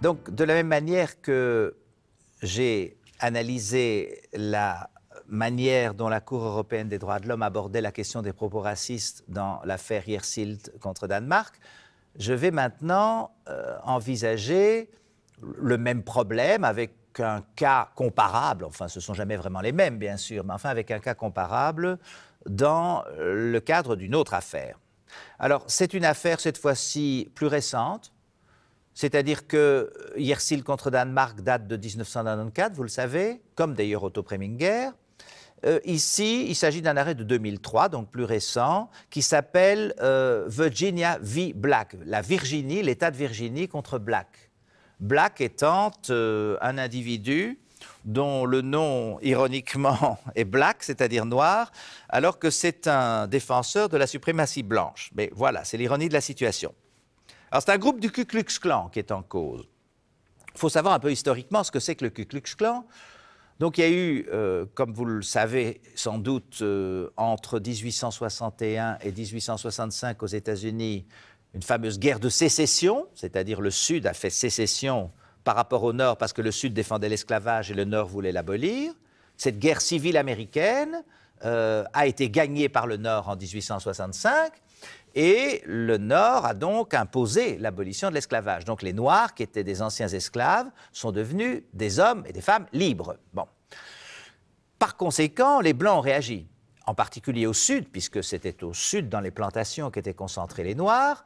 Donc, de la même manière que j'ai analysé la manière dont la Cour européenne des droits de l'homme abordait la question des propos racistes dans l'affaire Yersild contre Danemark, je vais maintenant envisager le même problème avec un cas comparable, enfin ce ne sont jamais vraiment les mêmes bien sûr, mais enfin avec un cas comparable dans le cadre d'une autre affaire. Alors c'est une affaire cette fois-ci plus récente, c'est-à-dire que Yersild contre Danemark date de 1994, vous le savez, comme d'ailleurs Otto Preminger. Ici, il s'agit d'un arrêt de 2003, donc plus récent, qui s'appelle Virginia v. Black, la Virginie, l'État de Virginie contre Black. Black étant un individu dont le nom, ironiquement, est Black, c'est-à-dire noir, alors que c'est un défenseur de la suprématie blanche. Mais voilà, c'est l'ironie de la situation. Alors, c'est un groupe du Ku Klux Klan qui est en cause. Il faut savoir un peu historiquement ce que c'est que le Ku Klux Klan. Donc, il y a eu, comme vous le savez sans doute, entre 1861 et 1865 aux États-Unis, une fameuse guerre de sécession, c'est-à-dire le Sud a fait sécession par rapport au Nord parce que le Sud défendait l'esclavage et le Nord voulait l'abolir. Cette guerre civile américaine a été gagnée par le Nord en 1865. Et le Nord a donc imposé l'abolition de l'esclavage. Donc les Noirs, qui étaient des anciens esclaves, sont devenus des hommes et des femmes libres. Bon. Par conséquent, les Blancs ont réagi, en particulier au Sud, puisque c'était au Sud, dans les plantations, qu'étaient concentrés les Noirs.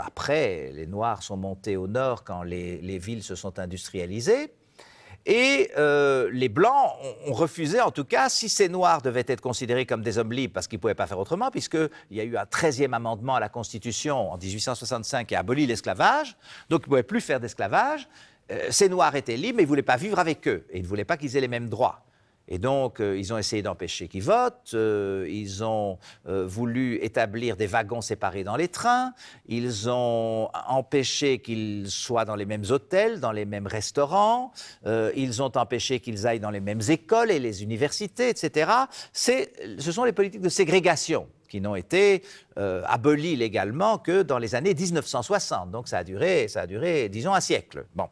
Après, les Noirs sont montés au Nord quand les villes se sont industrialisées. Et les Blancs ont refusé, en tout cas, si ces Noirs devaient être considérés comme des hommes libres, parce qu'ils ne pouvaient pas faire autrement, puisqu'il y a eu un 13e amendement à la Constitution en 1865 qui a aboli l'esclavage, donc ils ne pouvaient plus faire d'esclavage. Ces Noirs étaient libres, mais ils ne voulaient pas vivre avec eux, et ils ne voulaient pas qu'ils aient les mêmes droits. Et donc, ils ont essayé d'empêcher qu'ils votent, ils ont voulu établir des wagons séparés dans les trains, ils ont empêché qu'ils soient dans les mêmes hôtels, dans les mêmes restaurants, ils ont empêché qu'ils aillent dans les mêmes écoles et les universités, etc. Ce sont les politiques de ségrégation qui n'ont été abolies légalement que dans les années 1960. Donc, ça a duré, disons, un siècle. Bon.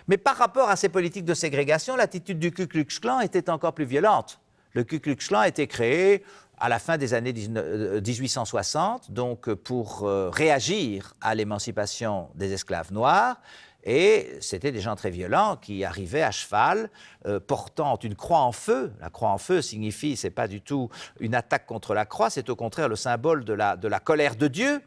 Mais par rapport à ces politiques de ségrégation, l'attitude du Ku Klux Klan était encore plus violente. Le Ku Klux Klan a été créé à la fin des années 1860, donc pour réagir à l'émancipation des esclaves noirs. Et c'était des gens très violents qui arrivaient à cheval, portant une croix en feu. La croix en feu signifie, c'est pas du tout une attaque contre la croix, c'est au contraire le symbole de la colère de Dieu.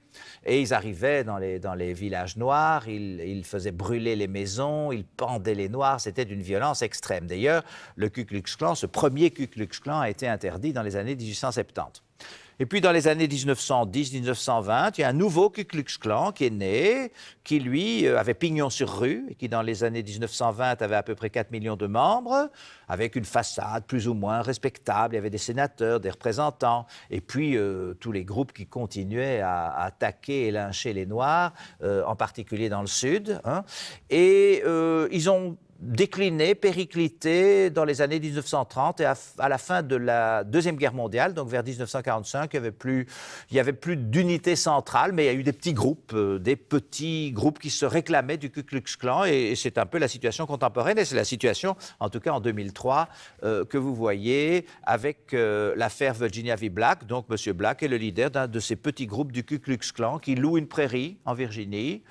Et ils arrivaient dans les villages noirs, ils faisaient brûler les maisons, ils pendaient les Noirs, c'était d'une violence extrême. D'ailleurs, le Ku Klux Klan, ce premier Ku Klux Klan a été interdit dans les années 1870. Et puis, dans les années 1910-1920, il y a un nouveau Ku Klux Klan qui est né, qui, lui, avait pignon sur rue, et qui, dans les années 1920, avait à peu près 4 millions de membres, avec une façade plus ou moins respectable. Il y avait des sénateurs, des représentants, et puis tous les groupes qui continuaient à attaquer et lyncher les Noirs, en particulier dans le Sud. Hein. Et ils ont décliné, périclité dans les années 1930 et à la fin de la Deuxième Guerre mondiale, donc vers 1945, il n'y avait plus d'unité centrale, mais il y a eu des petits groupes qui se réclamaient du Ku Klux Klan, et c'est un peu la situation contemporaine, et c'est la situation, en tout cas en 2003, que vous voyez avec l'affaire Virginia v. Black. Donc M. Black est le leader d'un de ces petits groupes du Ku Klux Klan qui loue une prairie en Virginie,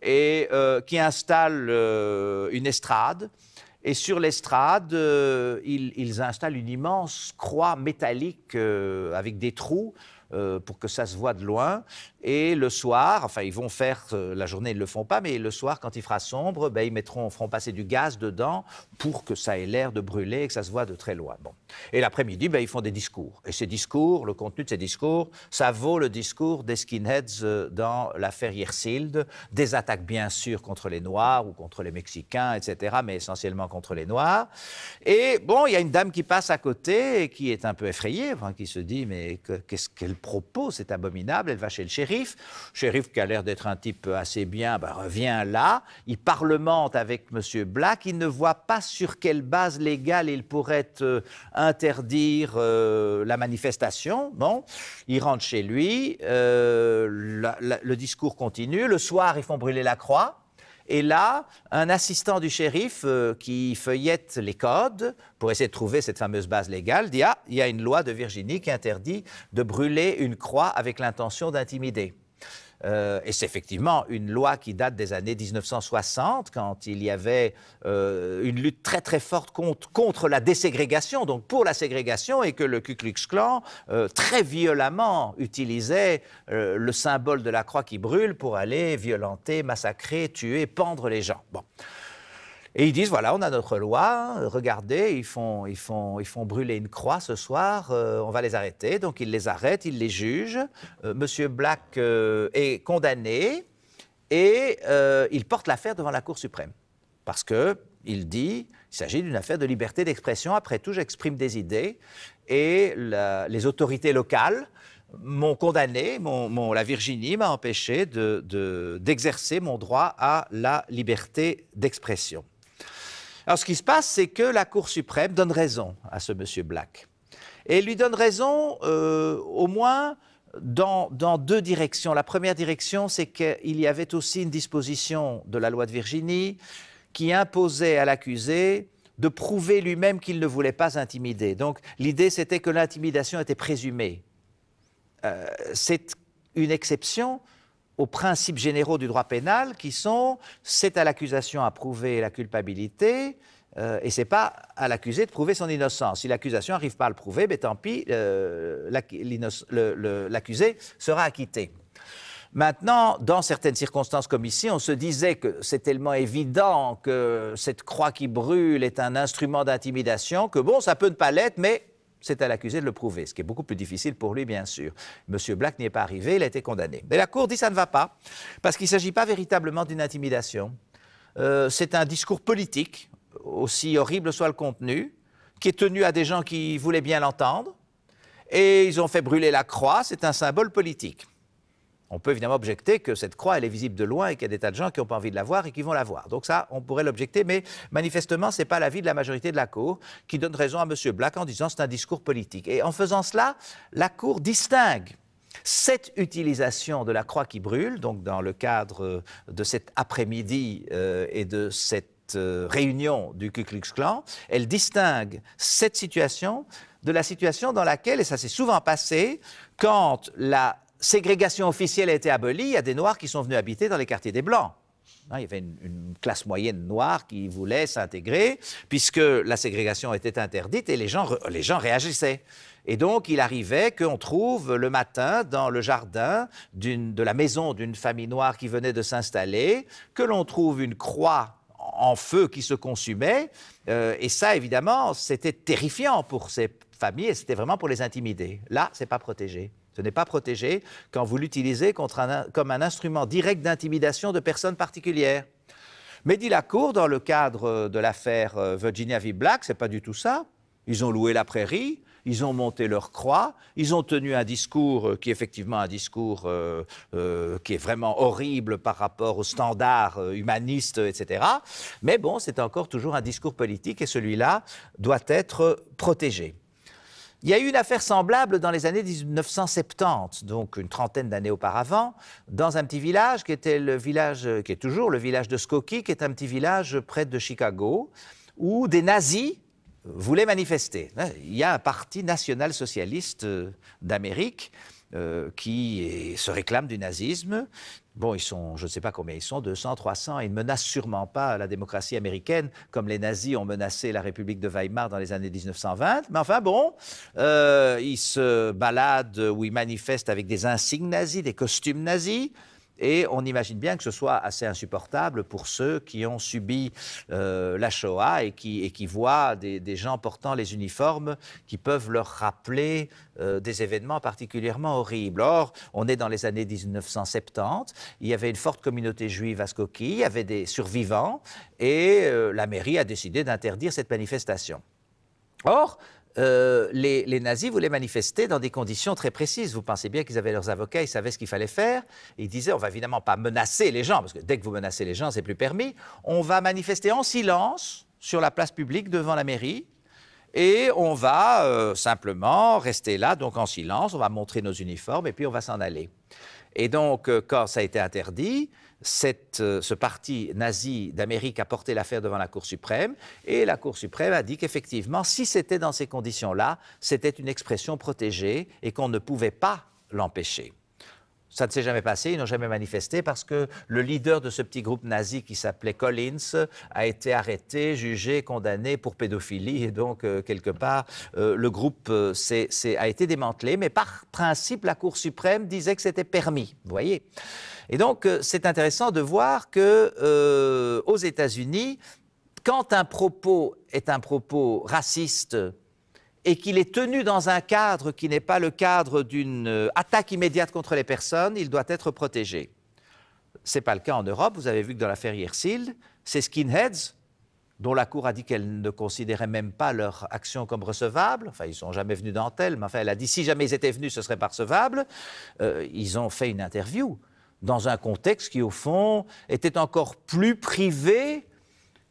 et qui installe une estrade. Et sur l'estrade, ils installent une immense croix métallique avec des trous pour que ça se voit de loin. Et le soir, enfin ils vont faire, la journée ils ne le font pas, mais le soir quand il fera sombre, ben, ils feront passer du gaz dedans pour que ça ait l'air de brûler et que ça se voit de très loin. Bon. Et l'après-midi, ben, ils font des discours. Et ces discours, le contenu de ces discours, ça vaut le discours des skinheads dans l'affaire Yersild, des attaques bien sûr contre les Noirs ou contre les Mexicains, etc., mais essentiellement contre les Noirs. Et bon, il y a une dame qui passe à côté et qui est un peu effrayée, enfin, qui se dit, mais qu'est-ce qu'elle propos, c'est abominable. Elle va chez le shérif. Shérif qui a l'air d'être un type assez bien, ben, revient là. Il parlemente avec M. Black. Il ne voit pas sur quelle base légale il pourrait interdire la manifestation. Bon, il rentre chez lui. Le discours continue. Le soir, ils font brûler la croix. Et là, un assistant du shérif qui feuillette les codes pour essayer de trouver cette fameuse base légale dit « Ah, il y a une loi de Virginie qui interdit de brûler une croix avec l'intention d'intimider ». Et c'est effectivement une loi qui date des années 1960, quand il y avait une lutte très très forte contre la déségrégation, donc pour la ségrégation, et que le Ku Klux Klan très violemment utilisait le symbole de la croix qui brûle pour aller violenter, massacrer, tuer, pendre les gens. Bon. Et ils disent, voilà, on a notre loi, regardez, ils font brûler une croix ce soir, on va les arrêter. Donc ils les arrêtent, ils les jugent. Monsieur Black est condamné et il porte l'affaire devant la Cour suprême. Parce qu'il dit, il s'agit d'une affaire de liberté d'expression. Après tout, j'exprime des idées et les autorités locales m'ont condamné, la Virginie m'a empêché d'exercer mon droit à la liberté d'expression. Alors, ce qui se passe, c'est que la Cour suprême donne raison à ce monsieur Black. Et elle lui donne raison au moins dans deux directions. La première direction, c'est qu'il y avait aussi une disposition de la loi de Virginie qui imposait à l'accusé de prouver lui-même qu'il ne voulait pas intimider. Donc, l'idée, c'était que l'intimidation était présumée. C'est une exception aux principes généraux du droit pénal qui sont « c'est à l'accusation à prouver la culpabilité et ce n'est pas à l'accusé de prouver son innocence ». Si l'accusation n'arrive pas à le prouver, ben, tant pis, l'accusé sera acquitté. Maintenant, dans certaines circonstances comme ici, on se disait que c'est tellement évident que cette croix qui brûle est un instrument d'intimidation que bon, ça peut ne pas l'être, mais c'est à l'accusé de le prouver, ce qui est beaucoup plus difficile pour lui, bien sûr. Monsieur Black n'y est pas arrivé, il a été condamné. Mais la Cour dit que ça ne va pas, parce qu'il ne s'agit pas véritablement d'une intimidation. C'est un discours politique, aussi horrible soit le contenu, qui est tenu à des gens qui voulaient bien l'entendre, et ils ont fait brûler la croix, c'est un symbole politique. On peut évidemment objecter que cette croix, elle est visible de loin et qu'il y a des tas de gens qui n'ont pas envie de la voir et qui vont la voir. Donc ça, on pourrait l'objecter, mais manifestement, ce n'est pas l'avis de la majorité de la Cour qui donne raison à M. Black en disant que c'est un discours politique. Et en faisant cela, la Cour distingue cette utilisation de la croix qui brûle, donc dans le cadre de cet après-midi et de cette réunion du Ku Klux Klan, elle distingue cette situation de la situation dans laquelle, et ça s'est souvent passé, quand la ségrégation officielle a été abolie, il y a des Noirs qui sont venus habiter dans les quartiers des Blancs. Il y avait une classe moyenne noire qui voulait s'intégrer, puisque la ségrégation était interdite et les gens réagissaient. Et donc, il arrivait qu'on trouve le matin dans le jardin de la maison d'une famille noire qui venait de s'installer, que l'on trouve une croix en feu qui se consumait. Et ça, évidemment, c'était terrifiant pour ces familles et c'était vraiment pour les intimider. Là, ce n'est pas protégé. Ce n'est pas protégé quand vous l'utilisez comme un instrument direct d'intimidation de personnes particulières. Mais dit la Cour, dans le cadre de l'affaire Virginia v. Black, ce n'est pas du tout ça. Ils ont loué la prairie, ils ont monté leur croix, ils ont tenu un discours qui est effectivement un discours qui est vraiment horrible par rapport aux standards humanistes, etc. Mais bon, c'est encore toujours un discours politique et celui-là doit être protégé. Il y a eu une affaire semblable dans les années 1970, donc une trentaine d'années auparavant, dans un petit village qui était le village, qui est toujours le village de Skokie, qui est un petit village près de Chicago, où des nazis voulaient manifester. Il y a un parti national-socialiste d'Amérique qui se réclame du nazisme. Bon, ils sont, je ne sais pas combien ils sont, 200, 300, ils ne menacent sûrement pas la démocratie américaine comme les nazis ont menacé la République de Weimar dans les années 1920. Mais enfin bon, ils se baladent ou ils manifestent avec des insignes nazis, des costumes nazis. Et on imagine bien que ce soit assez insupportable pour ceux qui ont subi la Shoah et qui voient des gens portant les uniformes qui peuvent leur rappeler des événements particulièrement horribles. Or, on est dans les années 1970, il y avait une forte communauté juive à Skokie, il y avait des survivants et la mairie a décidé d'interdire cette manifestation. Or, les nazis voulaient manifester dans des conditions très précises. Vous pensez bien qu'ils avaient leurs avocats, ils savaient ce qu'il fallait faire. Ils disaient, on va évidemment pas menacer les gens, parce que dès que vous menacez les gens, c'est plus permis. On va manifester en silence sur la place publique devant la mairie et on va simplement rester là, donc en silence, on va montrer nos uniformes et puis on va s'en aller. Et donc, quand ça a été interdit, ce parti nazi d'Amérique a porté l'affaire devant la Cour suprême et la Cour suprême a dit qu'effectivement, si c'était dans ces conditions-là, c'était une expression protégée et qu'on ne pouvait pas l'empêcher. Ça ne s'est jamais passé, ils n'ont jamais manifesté parce que le leader de ce petit groupe nazi qui s'appelait Collins a été arrêté, jugé, condamné pour pédophilie et donc quelque part le groupe a été démantelé, mais par principe la Cour suprême disait que c'était permis, vous voyez. Et donc c'est intéressant de voir que aux États-Unis, quand un propos est un propos raciste et qu'il est tenu dans un cadre qui n'est pas le cadre d'une attaque immédiate contre les personnes, il doit être protégé. Ce n'est pas le cas en Europe. Vous avez vu que dans l'affaire Yersild, ces skinheads, dont la Cour a dit qu'elle ne considérait même pas leur action comme recevable, enfin ils ne sont jamais venus dans tel, mais enfin elle a dit si jamais ils étaient venus, ce serait pas recevable, ils ont fait une interview dans un contexte qui au fond était encore plus privé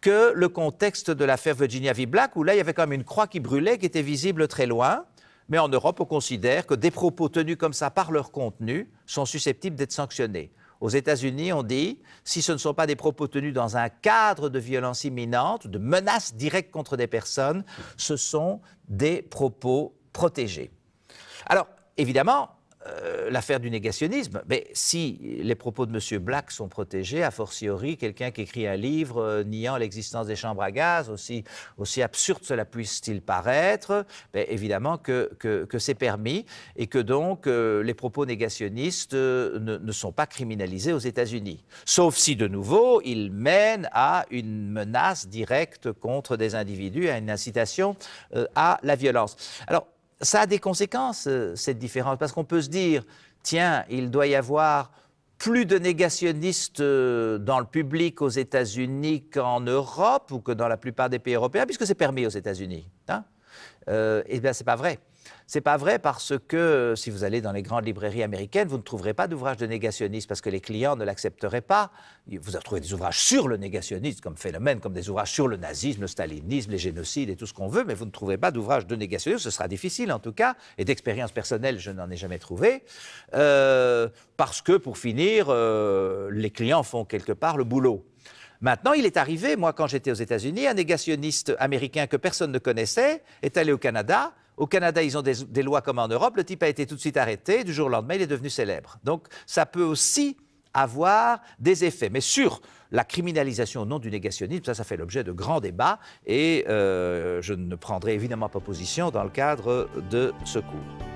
que le contexte de l'affaire Virginia v. Black, où là, il y avait quand même une croix qui brûlait, qui était visible très loin. Mais en Europe, on considère que des propos tenus comme ça par leur contenu sont susceptibles d'être sanctionnés. Aux États-Unis, on dit, si ce ne sont pas des propos tenus dans un cadre de violence imminente, de menace directe contre des personnes, ce sont des propos protégés. Alors, évidemment, l'affaire du négationnisme, mais si les propos de M. Black sont protégés, a fortiori, quelqu'un qui écrit un livre niant l'existence des chambres à gaz, aussi absurde cela puisse-t-il paraître, évidemment que c'est permis et que donc les propos négationnistes ne sont pas criminalisés aux États-Unis. Sauf si, de nouveau, ils mènent à une menace directe contre des individus, à une incitation à la violence. Alors, ça a des conséquences, cette différence, parce qu'on peut se dire, tiens, il doit y avoir plus de négationnistes dans le public aux États-Unis qu'en Europe ou que dans la plupart des pays européens, puisque c'est permis aux États-Unis. Hein? Eh bien, c'est pas vrai. C'est pas vrai parce que si vous allez dans les grandes librairies américaines, vous ne trouverez pas d'ouvrages de négationnistes parce que les clients ne l'accepteraient pas. Vous trouvez des ouvrages sur le négationnisme comme phénomène, comme des ouvrages sur le nazisme, le stalinisme, les génocides et tout ce qu'on veut, mais vous ne trouverez pas d'ouvrages de négationnisme. Ce sera difficile en tout cas, et d'expérience personnelle, je n'en ai jamais trouvé, parce que pour finir, les clients font quelque part le boulot. Maintenant, il est arrivé, moi quand j'étais aux États-Unis, un négationniste américain que personne ne connaissait est allé au Canada. Au Canada, ils ont des lois comme en Europe. Le type a été tout de suite arrêté. Du jour au lendemain, il est devenu célèbre. Donc, ça peut aussi avoir des effets. Mais sur la criminalisation au nom du négationnisme, ça fait l'objet de grands débats. Et je ne prendrai évidemment pas position dans le cadre de ce cours.